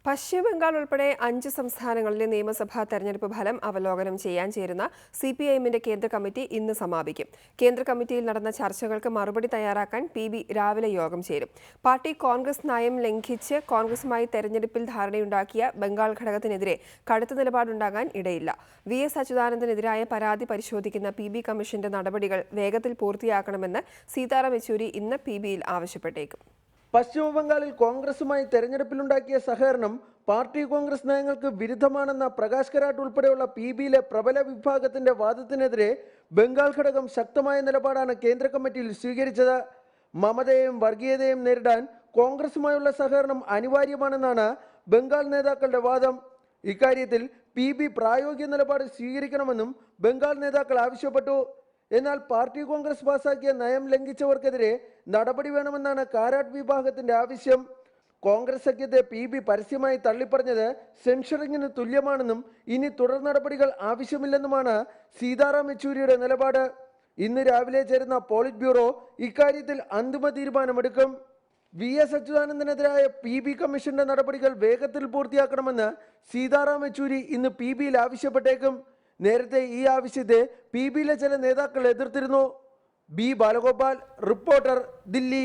പശ്ചിമബംഗാൾ ഉൾപ്പെടെ 5 സംസ്ഥാനങ്ങളിലെ നിയമസഭാ തെരഞ്ഞെടുപ്പ് ഫലം അവലോകനം ചെയ്യാൻ ചേരുന്ന സിപിഐഎമ്മിന്റെ കേന്ദ്ര കമ്മിറ്റി ഇന്ന് സമാപിക്കും. കേന്ദ്ര കമ്മിറ്റിയിൽ നടന്ന ചർച്ചകൾക്ക് മറുപടി തയ്യാറാക്കാൻ PB രാവിലെ യോഗം ചേരും. പാർട്ടി കോൺഗ്രസ് നയം ലംഘിച്ച് കോൺഗ്രസുമായി തെരഞ്ഞെടുപ്പിൽ ധാരണയുണ്ടാക്കിയ ബംഗാൾ ഘടകത്തിനെതിരെ കടുത്ത നിലപാടുണ്ടാകാൻ ഇടയില്ല. VS അച്യുതാനന്ദനെതിരായ പരാതി പരിശോധിക്കുന്ന PB കമ്മീഷന്റെ നടപടികൾ വേഗത്തിൽ പൂർത്തിയാക്കണമെന്ന് സീതാറാം യെച്ചൂരി ഇന്ന് PBയിൽ ആവശ്യപ്പെട്ടേക്കും. പശ്ചിമബംഗാളിൽ കോൺഗ്രസുമായി തെരഞ്ഞെടുപ്പിലുണ്ടാക്കിയ സഹകരണം പാർട്ടി കോൺഗ്രസ് നയങ്ങൾക്ക് വിരുദ്ധമാണെന്ന പ്രകാശ് കരാട്ട് ഉൾപ്പെടെയുള്ള PBയിലെ പ്രബല വിഭാഗത്തിന്റെ വാദത്തിനെതിരെ ബംഗാൾ ഘടകം ശക്തമായ നിലപാടാണ് കേന്ദ്ര കമ്മിറ്റിയിൽ സ്വീകരിച്ചത്. മമതയെയും വർഗീയതയും നേരിടാൻ കോൺഗ്രസുമായുള്ള സഹകരണം അനിവാര്യമാണെന്നാണ് ബംഗാൾ നേതാക്കളുടെ വാദം. ഇക്കാര്യത്തിൽ PB പ്രായോഗിക നിലപാട് സ്വീകരിക്കണമെന്നും ബംഗാൾ നേതാക്കൾ ആവശ്യപ്പെട്ടു. എന്നാൽ പാർട്ടി കോൺഗ്രസ് പാസാക്കിയ നയം ലംഘിച്ചവർക്കെതിരെ നടപടി വേണമെന്നാണ് കാരാട്ട് വിഭാഗത്തിന്റെ ആവശ്യം. കോൺഗ്രസ് സഖ്യത്തെ PB പരസ്യമായി തള്ളിപ്പറഞ്ഞത് സെൻഷറിങ്ങിന് തുല്യമാണെന്നും ഇനി തുടർ നടപടികൾ ആവശ്യമില്ലെന്നുമാണ് സീതാറാം യെച്ചൂരിയുടെ നിലപാട്. ഇന്ന് രാവിലെ ചേരുന്ന പോളിറ്റ് ബ്യൂറോ ഇക്കാര്യത്തിൽ അന്തിമ തീരുമാനമെടുക്കും. VS അച്യുതാനന്ദനെതിരായ PB കമ്മീഷന്റെ നടപടികൾ വേഗത്തിൽ പൂർത്തിയാക്കണമെന്ന് സീതാറാം യെച്ചൂരി ഇന്ന് PBയിൽ ആവശ്യപ്പെട്ടേക്കും. നേരത്തെ ഈ ആവശ്യത്തെ PBയിലെ ചില നേതാക്കൾ എതിർത്തിരുന്നു. B Balagopal, reporter, Delhi.